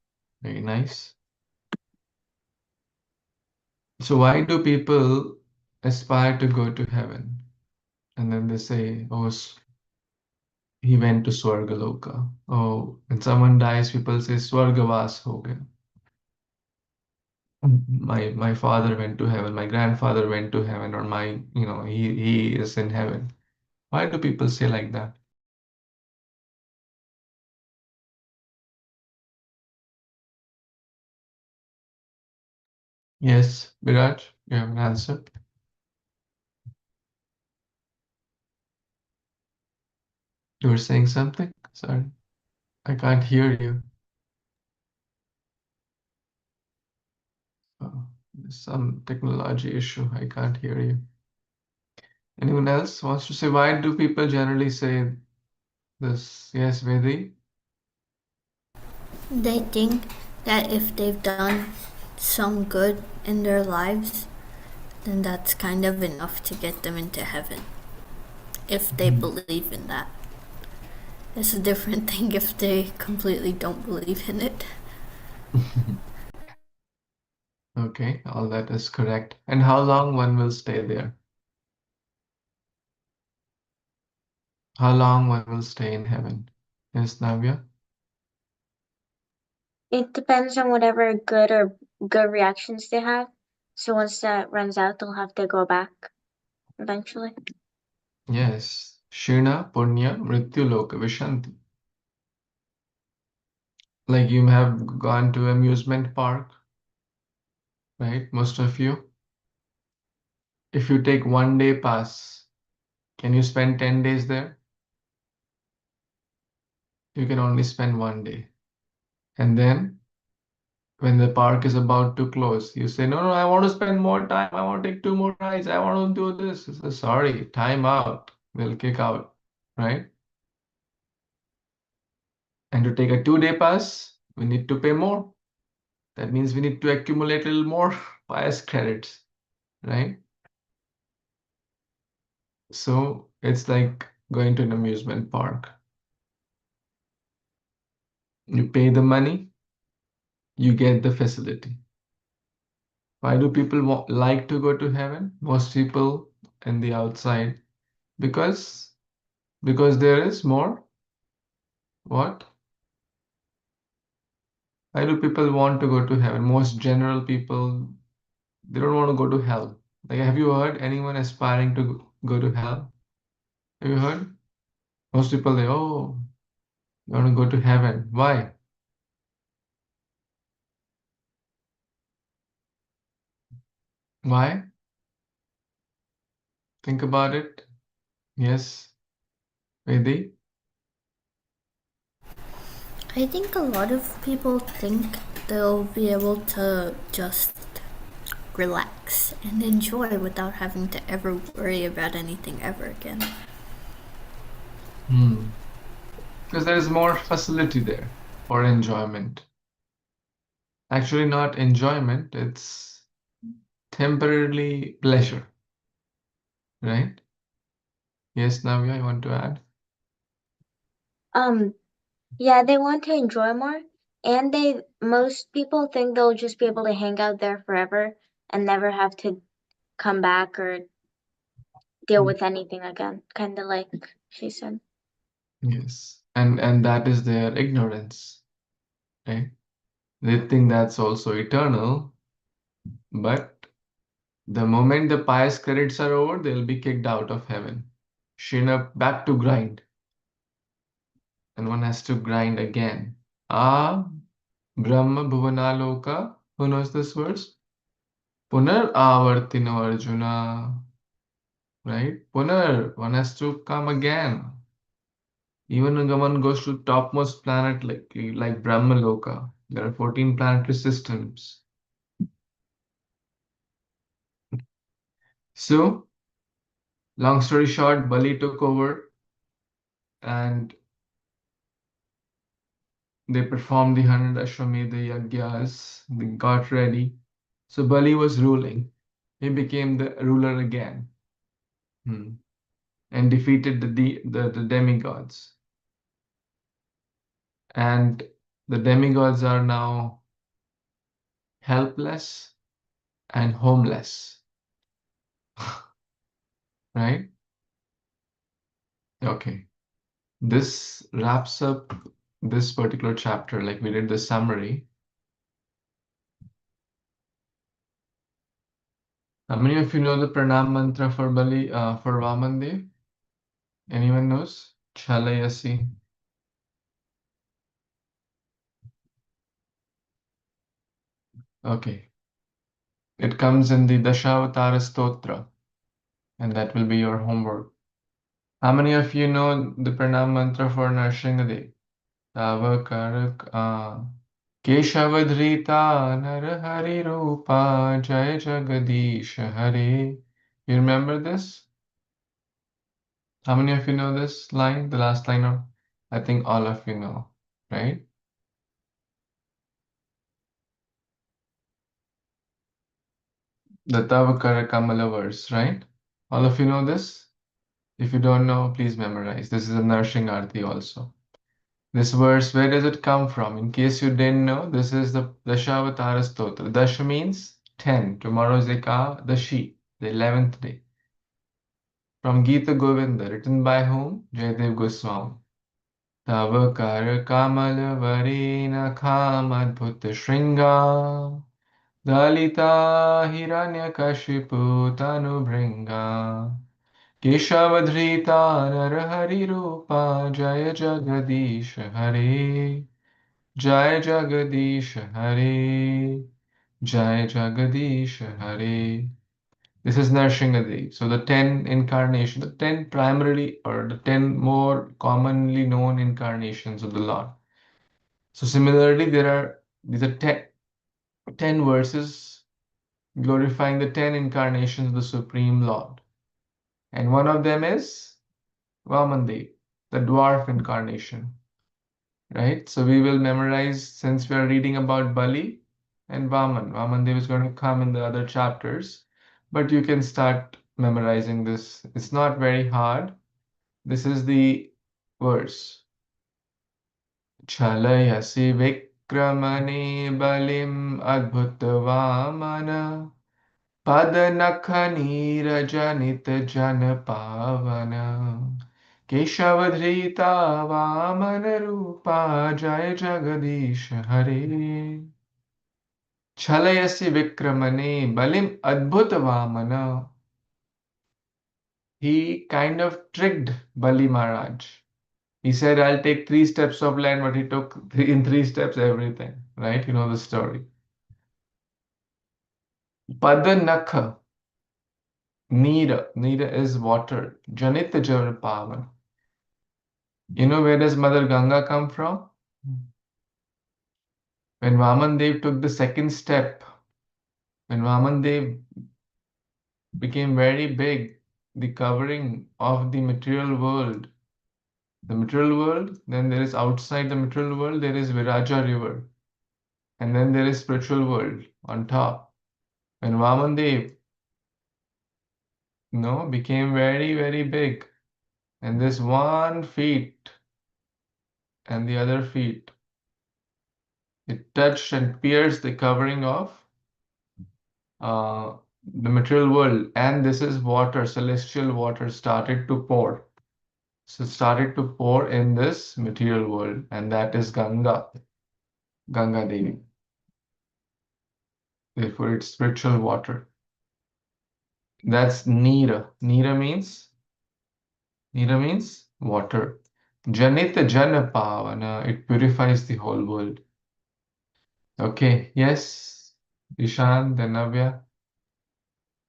Very nice. So why do people aspire to go to heaven? And then they say, oh, he went to Swargaloka. Oh, when someone dies, people say Swargavas ho gaya. My father went to heaven, my grandfather went to heaven, or he is in heaven. Why do people say like that? Yes, Biraj, you have an answer? You were saying something? Sorry, I can't hear you. Oh, there's some technology issue. I can't hear you. Anyone else wants to say why do people generally say this? Yes, Vedi? They think that if they've done some good in their lives, then that's kind of enough to get them into heaven. If they believe in that. It's a different thing if they completely don't believe in it. Okay, all that is correct. And how long one will stay there? How long one will stay in heaven? Yes, Navya? It depends on whatever good reactions they have. So once that runs out, they'll have to go back. eventually. Yes. Shina, Punya, Mrityu Loka, Vishanti. Like you have gone to amusement park, right? Most of you. If you take 1 day pass, can you spend 10 days there? You can only spend 1 day. And then when the park is about to close, you say, no, I want to spend more time. I want to take 2 more rides. I want to do this. You say, sorry, time out. We'll kick out, right? And to take a 2 day pass, we need to pay more. That means we need to accumulate a little more pious credits, right? So it's like going to an amusement park. You pay the money, you get the facility. Why do people like to go to heaven? Most people in the outside, because there is more. What? Why do people want to go to heaven? Most general people, they don't want to go to hell. Like, have you heard anyone aspiring to go to hell? Have you heard? Most people, they, oh, you want to go to heaven. Why? Why? Think about it. Yes, Vedi? I think a lot of people think they'll be able to just relax and enjoy without having to ever worry about anything ever again. Because there is more facility there for enjoyment. Actually, not enjoyment, it's temporarily pleasure, right? Yes, Navya, you want to add? Yeah, they want to enjoy more, and most people think they'll just be able to hang out there forever and never have to come back or deal with anything again, kind of like she said. Yes. And that is their ignorance, right? They think that's also eternal, but the moment the pious credits are over, they'll be kicked out of heaven. Shina back to grind. And one has to grind again. Ah, Brahma Bhuvanaloka. Who knows this verse? Punar avartino Arjuna. Right? Punar, one has to come again. Even when one goes to topmost planet like Brahmaloka, there are 14 planetary systems. So, long story short, Bali took over and they performed the 100 Ashwamedha Yagyas. They got ready. So Bali was ruling. He became the ruler again. And defeated the demigods. And the demigods are now helpless and homeless. Right? Okay. This wraps up this particular chapter. Like we did the summary. How many of you know the pranam mantra for Bali, for Vamandev? Anyone knows? Chalayasi. Okay. It comes in the Dashavatara Stotra, and that will be your homework. How many of you know the pranam mantra for Narsingadev? Tavakarak Keshavadhrita Narahari Rupa Jai Jagadish Hare. You remember this? How many of you know this line? The last line of, I think all of you know, right? The Tavakara Kamala verse, right? All of you know this? If you don't know, please memorize. This is a nourishing arti also. This verse, where does it come from? In case you didn't know, this is the Dashavatara Stotra. Dasha means 10. Tomorrow is Ekadashi, the 11th day. From Gita Govinda, written by whom? Jayadev Goswami. Tavakara Kamala Varina Kamadbhuta Shringa Dalita Hiranyakashipu Tanubhringa केशवधृता नरहरिरूपा जय जगदीश हरे जय जगदीश हरे जय जगदीश हरे. This is Narsingadev. So the 10 incarnations, the 10 primarily or the 10 more commonly known incarnations of the Lord. So similarly, these are 10 verses glorifying the 10 incarnations of the Supreme Lord. And one of them is Vamandev, the dwarf incarnation. Right? So we will memorize, since we are reading about Bali and Vaman. Vamandev is going to come in the other chapters, but you can start memorizing this. It's not very hard. This is the verse. Chalayasi vikramane balim adbhutavamana पदनखनीरजनित जन पावन केशवधृता वामन रूपा जय जगदीश हरे छलयसि विक्रमणे बलिम अद्भुत Vaman. He kind of tricked Bali Maharaj. He said, I'll take 3 steps of land, but he took in 3 steps everything. Right? You know the story. Padanakha. Nira. Nira is water. Janita Javar Pavan. You know where does Mother Ganga come from? When Vaman Dev took the second step, when Vaman Dev became very big, the covering of the material world, then there is outside the material world, there is Viraja river, and then there is spiritual world on top. When Vaman Dev, became very, very big, and this one feet and the other feet, it touched and pierced the covering of the material world, and this is water, celestial water started to pour. So it started to pour in this material world, and that is Ganga Devi. Therefore, it's spiritual water. That's Nira. Nira means water. Janita Jana Pavana, it purifies the whole world. Okay, yes, Ishan, then Navya.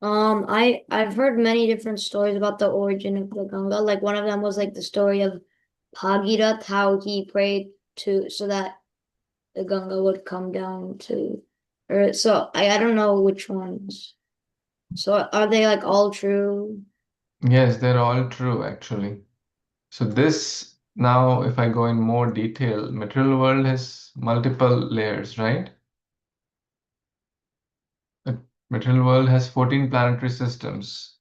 I've heard many different stories about the origin of the Ganga. Like one of them was like the story of Bhagirath, how he prayed so that the Ganga would come down to earth. So I don't know which ones. So are they like all true? Yes, they're all true actually. So this, now if I go in more detail, material world has multiple layers, right? The material world has 14 planetary systems.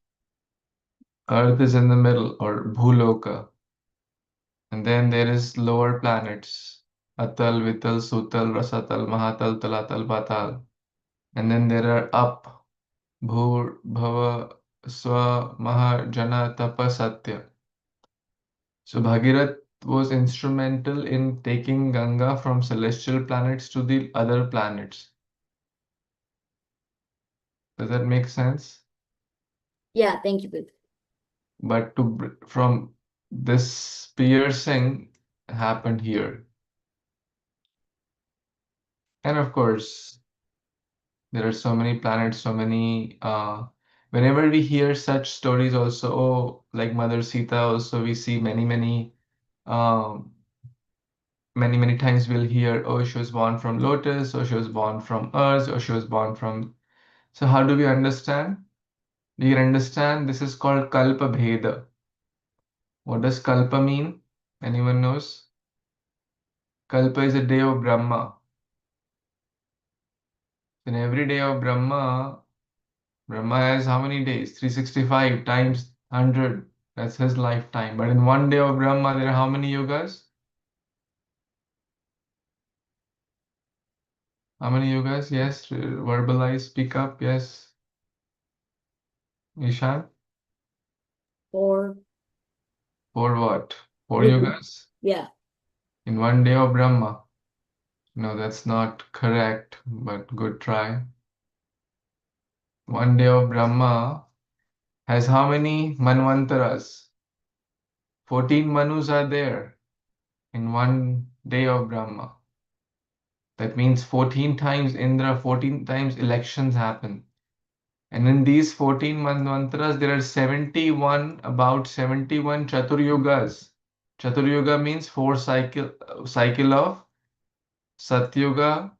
Earth is in the middle, or Bhuloka. And then there is lower planets, Atal, Vital, Sutal, Rasatal, Mahatal, Talatal, Patal. And then there are up, Bhur, Bhava, Swa, Maha, Jana, Tapa, Satya. So Bhagirath was instrumental in taking Ganga from celestial planets to the other planets. Does that make sense? Yeah, thank you, Booth. But from this piercing happened here. And of course, there are so many planets, so many. Whenever we hear such stories, also, like Mother Sita, also we see um, many times we'll hear, oh, she was born from lotus, or she was born from earth, or she was born from. So how do we understand? We can understand this is called Kalpa Bheda. What does Kalpa mean? Anyone knows? Kalpa is a day of Brahma. In every day of Brahma has how many days? 365 times 100. That's his lifetime. But in one day of Brahma, there are how many yugas? How many yugas? Yes, verbalize, speak up. Yes. Ishan? Or For what? Four Mhm. yugas? Yeah. In one day of Brahma. No, that's not correct, but good try. One day of Brahma has how many Manvantaras? 14 Manus are there in one day of Brahma. That means 14 times Indra, 14 times elections happen. And in these 14 Manvantaras, there are 71, about 71 Chaturyugas. Chaturyuga means cycle of Satyuga,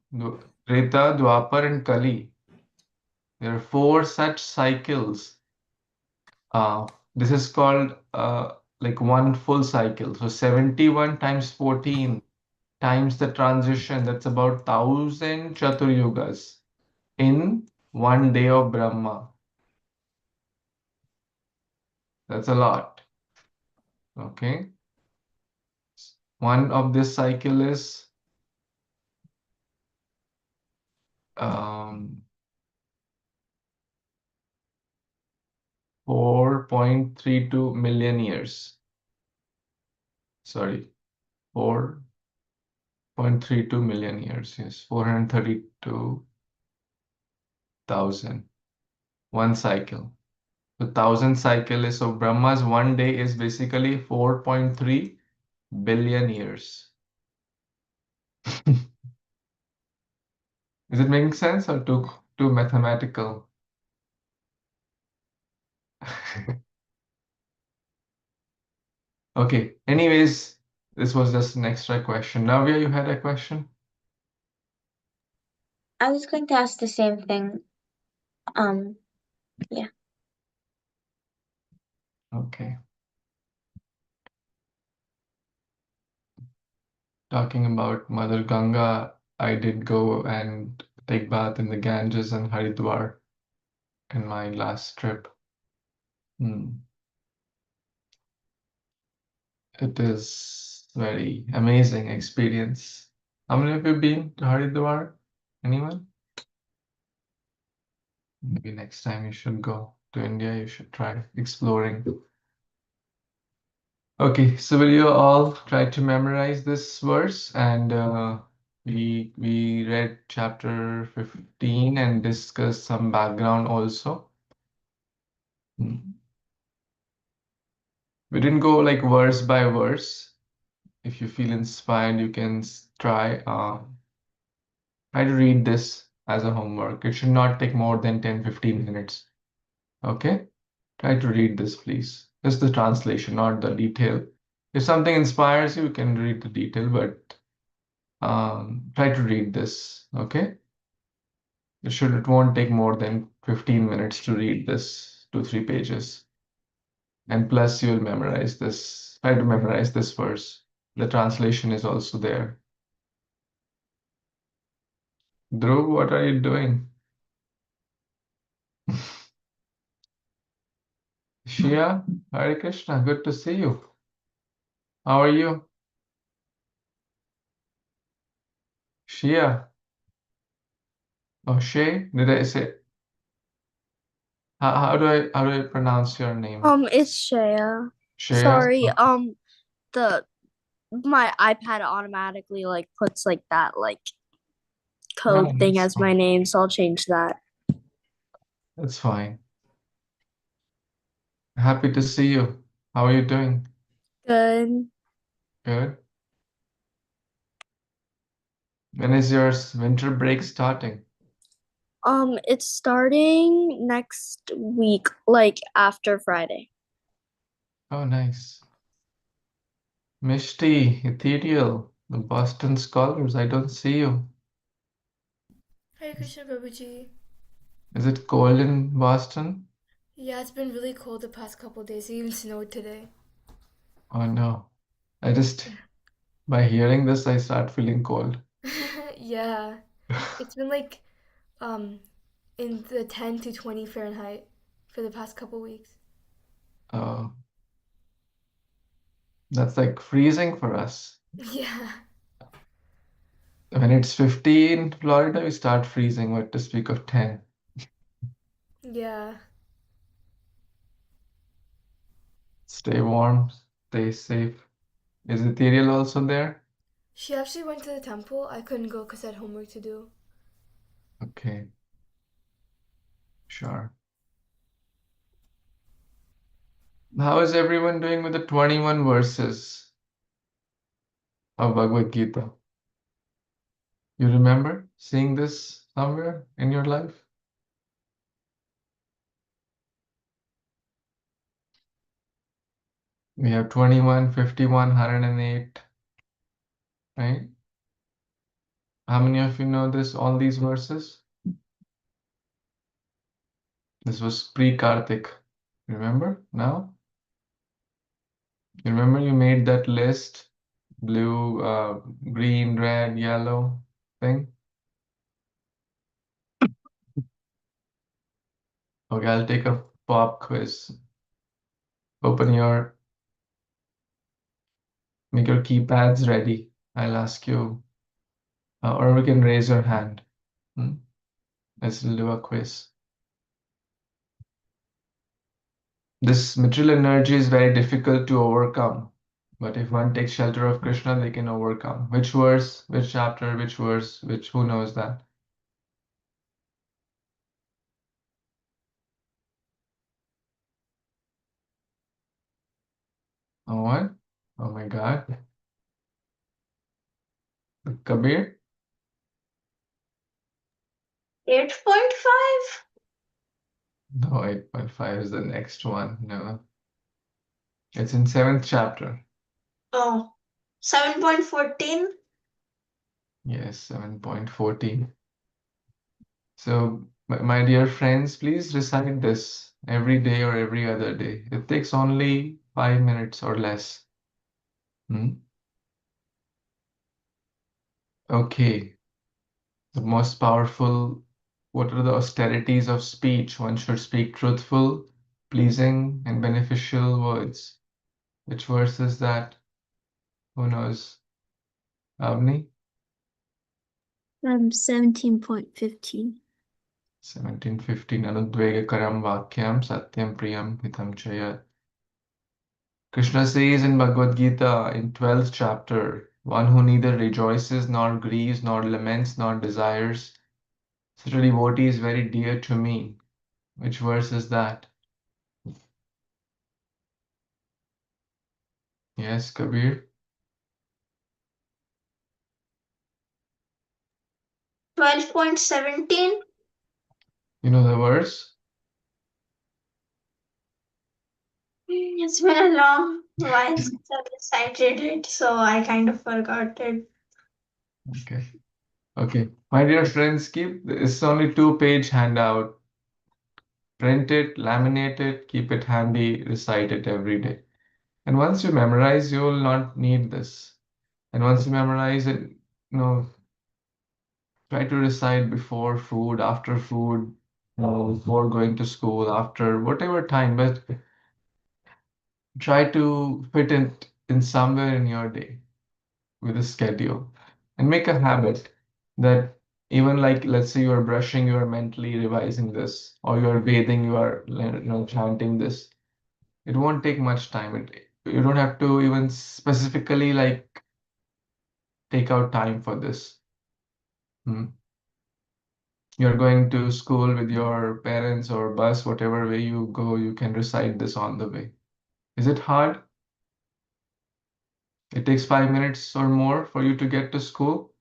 Treta, Dwapar, and Kali. There are four such cycles. This is called like one full cycle. So 71 times 14 times the transition, that's about 1000 Chaturyugas in one day of Brahma. That's a lot. Okay. One of this cycle is 4.32 million years. Sorry, 4.32 million years. Yes, 432,000. One cycle. The 1000 cycle is, so Brahma's one day is basically 4.3 billion years. Is it making sense or too mathematical? Okay. Anyways, this was just an extra question. Navya, you had a question? I was going to ask the same thing. Yeah. Okay. Talking about Mother Ganga, I did go and take bath in the Ganges and Haridwar in my last trip. It is very amazing experience. How many of you been to Haridwar? Anyone? Maybe next time you should go to India, you should try exploring. Okay, so will you all try to memorize this verse? And we read chapter 15 and discussed some background also. We didn't go like verse by verse. If you feel inspired, you can try to read this as a homework. It should not take more than 10-15 minutes. Okay? Try to read this, please. Just the translation, not the detail. If something inspires you, you can read the detail, but try to read this, okay? It won't take more than 15 minutes to read this 2-3 pages. And plus you'll memorize this. Try to memorize this verse. The translation is also there. Dhruv, what are you doing? Shia, Hare Krishna, good to see you. How are you? Shia. Oh, Shay, did I say? How do I pronounce your name? It's Shaya. Shaya? Sorry, my iPad automatically like puts like that like code No, thing that's as my fine. name, so I'll change that. That's fine. Happy to see you. How are you doing? Good. Good. When is your winter break starting? It's starting next week, like after Friday. Oh, nice. Mishti, Ethereal, the Boston Scholars, I don't see you. Hare Krishna Prabhuji. Is it cold in Boston? Yeah, it's been really cold the past couple of days. It even snowed today. Oh no. By hearing this, I start feeling cold. Yeah. It's been like in the 10 to 20 Fahrenheit for the past couple weeks. Oh, that's like freezing for us. Yeah. When it's 50 in Florida, we start freezing, what to speak of 10. Yeah. Stay warm, stay safe. Is Ethereal also there? She actually went to the temple. I couldn't go because I had homework to do. Okay, sure. How is everyone doing with the 21 verses of Bhagavad Gita? You remember seeing this somewhere in your life? We have 21, 51, 108, right? How many of you know all these verses? This was pre-Kartik. Remember now? You remember you made that list, blue, green, red, yellow thing? Okay, I'll take a pop quiz. Make your keypads ready. I'll ask you, or we can raise your hand. Let's do a quiz. This material energy is very difficult to overcome, but if one takes shelter of Krishna, they can overcome. Which verse, which chapter, which verse, who knows that? No one? Oh my God. Kabir? 8.5? No, 8.5 is the next one. No. It's in 7th chapter. Oh, 7.14? Yes, 7.14. So, my dear friends, please recite this every day or every other day. It takes only 5 minutes or less. Okay. The most powerful, what are the austerities of speech? One should speak truthful, pleasing, and beneficial words. Which verse is that? Who knows? Avni? 17.15. 1715. Anudvegakaram vakyam satyam priyam hitam chaya. Krishna says in Bhagavad Gita in 12th chapter, one who neither rejoices nor grieves nor laments nor desires, such a devotee is very dear to me. Which verse is that? Yes, Kabir? 12.17? You know the verse? It's been a long while since I've recited it, so I kind of forgot it. Okay. Okay. My dear friends, it's only 2-page handout. Print it, laminate it, keep it handy, recite it every day. And once you memorize, you will not need this. And once you memorize it, try to recite before food, after food, before going to school, after whatever time, but try to fit it in somewhere in your day with a schedule and make a habit that even like let's say you are brushing, you are mentally revising this, or you are bathing, you are chanting this. It won't take much time. You don't have to even specifically like take out time for this. You're going to school with your parents or bus, whatever way you go, you can recite this on the way. Is it hard? It takes 5 minutes or more for you to get to school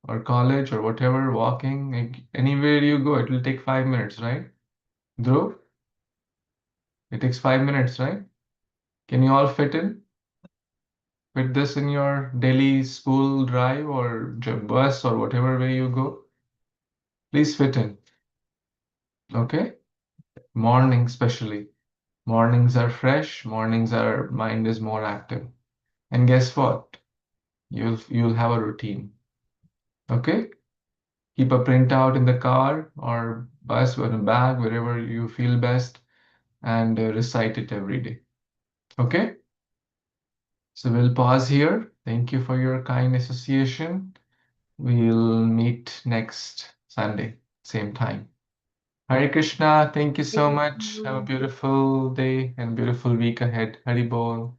or college or whatever, walking, like, anywhere you go, it will take 5 minutes, right? Dhruv, it takes 5 minutes, right? Can you all fit this in your daily school drive or bus or whatever way you go? Please fit in. Okay? Morning, especially. Mornings are fresh, mind is more active. And guess what? You'll have a routine. Okay? Keep a printout in the car or bus or in a bag, wherever you feel best, and recite it every day. Okay? So we'll pause here. Thank you for your kind association. We'll meet next Sunday, same time. Hare Krishna. Thank you so much. Have a beautiful day and beautiful week ahead. Hari Bol.